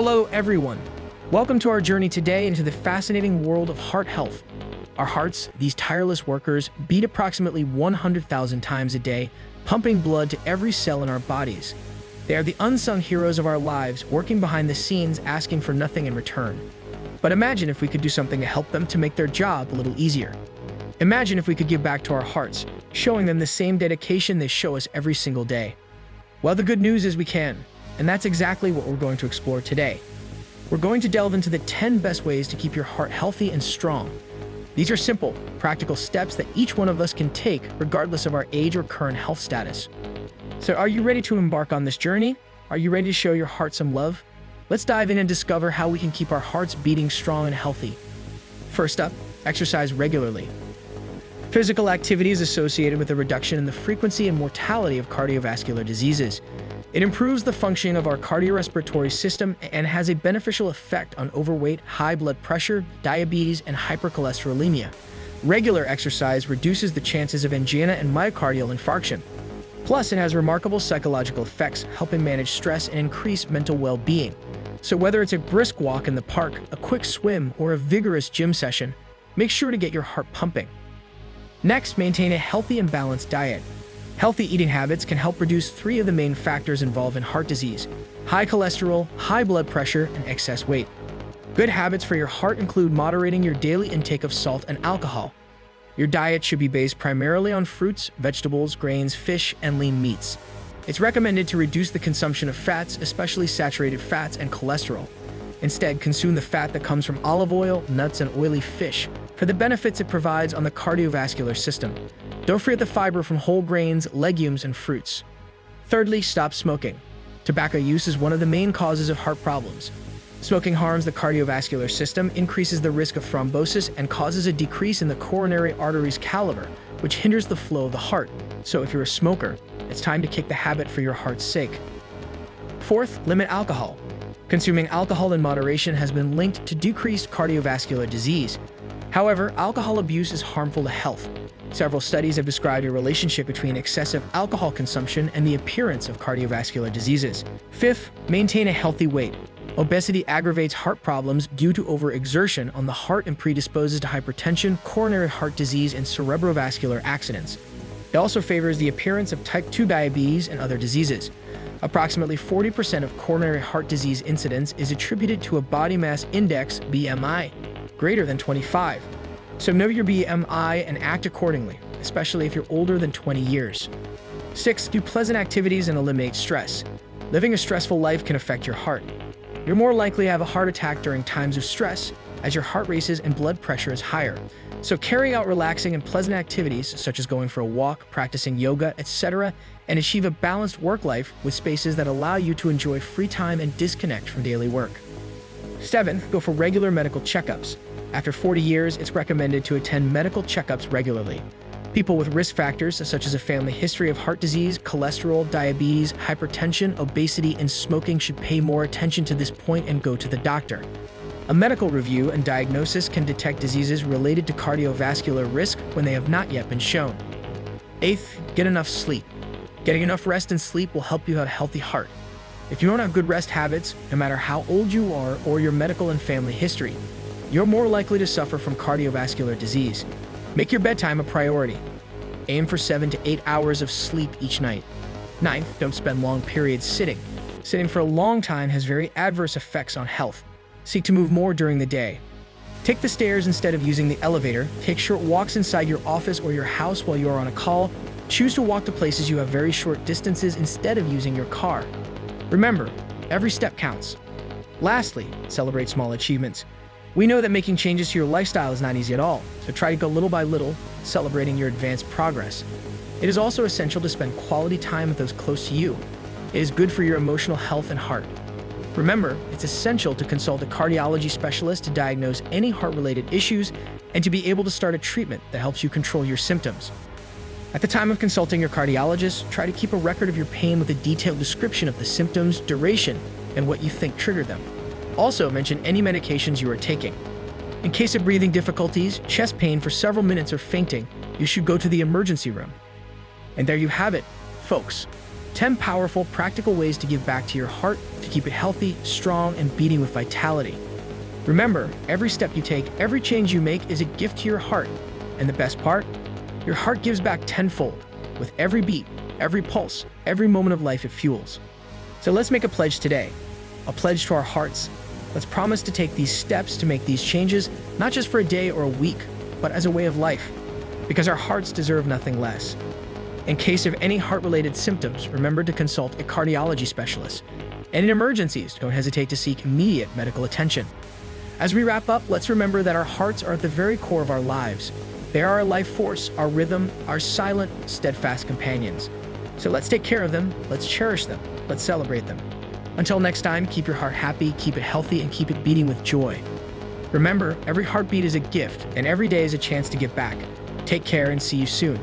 Hello, everyone. Welcome to our journey today into the fascinating world of heart health. Our hearts, these tireless workers, beat approximately 100,000 times a day, pumping blood to every cell in our bodies. They are the unsung heroes of our lives, working behind the scenes, asking for nothing in return. But imagine if we could do something to help them to make their job a little easier. Imagine if we could give back to our hearts, showing them the same dedication they show us every single day. Well, the good news is we can, and that's exactly what we're going to explore today. We're going to delve into the 10 best ways to keep your heart healthy and strong. These are simple, practical steps that each one of us can take regardless of our age or current health status. So are you ready to embark on this journey? Are you ready to show your heart some love? Let's dive in and discover how we can keep our hearts beating strong and healthy. First up, exercise regularly. Physical activity is associated with a reduction in the frequency and mortality of cardiovascular diseases. It improves the functioning of our cardiorespiratory system and has a beneficial effect on overweight, high blood pressure, diabetes, and hypercholesterolemia. Regular exercise reduces the chances of angina and myocardial infarction. Plus, it has remarkable psychological effects, helping manage stress and increase mental well-being. So whether it's a brisk walk in the park, a quick swim, or a vigorous gym session, make sure to get your heart pumping. Next, maintain a healthy and balanced diet. Healthy eating habits can help reduce 3 of the main factors involved in heart disease: high cholesterol, high blood pressure, and excess weight. Good habits for your heart include moderating your daily intake of salt and alcohol. Your diet should be based primarily on fruits, vegetables, grains, fish, and lean meats. It's recommended to reduce the consumption of fats, especially saturated fats and cholesterol. Instead, consume the fat that comes from olive oil, nuts, and oily fish for the benefits it provides on the cardiovascular system. Don't forget the fiber from whole grains, legumes, and fruits. Thirdly, stop smoking. Tobacco use is one of the main causes of heart problems. Smoking harms the cardiovascular system, increases the risk of thrombosis, and causes a decrease in the coronary arteries caliber, which hinders the flow of the heart. So if you're a smoker, it's time to kick the habit for your heart's sake. Fourth, limit alcohol. Consuming alcohol in moderation has been linked to decreased cardiovascular disease. However, alcohol abuse is harmful to health. Several studies have described a relationship between excessive alcohol consumption and the appearance of cardiovascular diseases. Fifth, maintain a healthy weight. Obesity aggravates heart problems due to overexertion on the heart and predisposes to hypertension, coronary heart disease, and cerebrovascular accidents. It also favors the appearance of type 2 diabetes and other diseases. Approximately 40% of coronary heart disease incidence is attributed to a body mass index, BMI, greater than 25. So know your BMI and act accordingly, especially if you're older than 20 years. 6. Do pleasant activities and eliminate stress. Living a stressful life can affect your heart. You're more likely to have a heart attack during times of stress, as your heart races and blood pressure is higher. So carry out relaxing and pleasant activities such as going for a walk, practicing yoga, etc., and achieve a balanced work life with spaces that allow you to enjoy free time and disconnect from daily work. 7. Go for regular medical checkups. After 40 years, it's recommended to attend medical checkups regularly. People with risk factors such as a family history of heart disease, cholesterol, diabetes, hypertension, obesity, and smoking should pay more attention to this point and go to the doctor. A medical review and diagnosis can detect diseases related to cardiovascular risk when they have not yet been shown. 8th, get enough sleep. Getting enough rest and sleep will help you have a healthy heart. If you don't have good rest habits, no matter how old you are or your medical and family history, you're more likely to suffer from cardiovascular disease. Make your bedtime a priority. Aim for 7 to 8 hours of sleep each night. 9th, don't spend long periods sitting. Sitting for a long time has very adverse effects on health. Seek to move more during the day. Take the stairs instead of using the elevator. Take short walks inside your office or your house while you are on a call. Choose to walk to places you have very short distances instead of using your car. Remember, every step counts. Lastly, celebrate small achievements. We know that making changes to your lifestyle is not easy at all, so try to go little by little, celebrating your advanced progress. It is also essential to spend quality time with those close to you. It is good for your emotional health and heart. Remember, it's essential to consult a cardiology specialist to diagnose any heart-related issues and to be able to start a treatment that helps you control your symptoms. At the time of consulting your cardiologist, try to keep a record of your pain with a detailed description of the symptoms, duration, and what you think triggered them. Also, mention any medications you are taking. In case of breathing difficulties, chest pain for several minutes, or fainting, you should go to the emergency room. And there you have it, folks. 10 powerful, practical ways to give back to your heart to keep it healthy, strong, and beating with vitality. Remember, every step you take, every change you make is a gift to your heart. And the best part? Your heart gives back tenfold with every beat, every pulse, every moment of life it fuels. So let's make a pledge today, a pledge to our hearts. Let's promise to take these steps to make these changes, not just for a day or a week, but as a way of life, because our hearts deserve nothing less. In case of any heart-related symptoms, remember to consult a cardiology specialist. And in emergencies, don't hesitate to seek immediate medical attention. As we wrap up, let's remember that our hearts are at the very core of our lives. They are our life force, our rhythm, our silent, steadfast companions. So let's take care of them, let's cherish them, let's celebrate them. Until next time, keep your heart happy, keep it healthy, and keep it beating with joy. Remember, every heartbeat is a gift, and every day is a chance to give back. Take care and see you soon.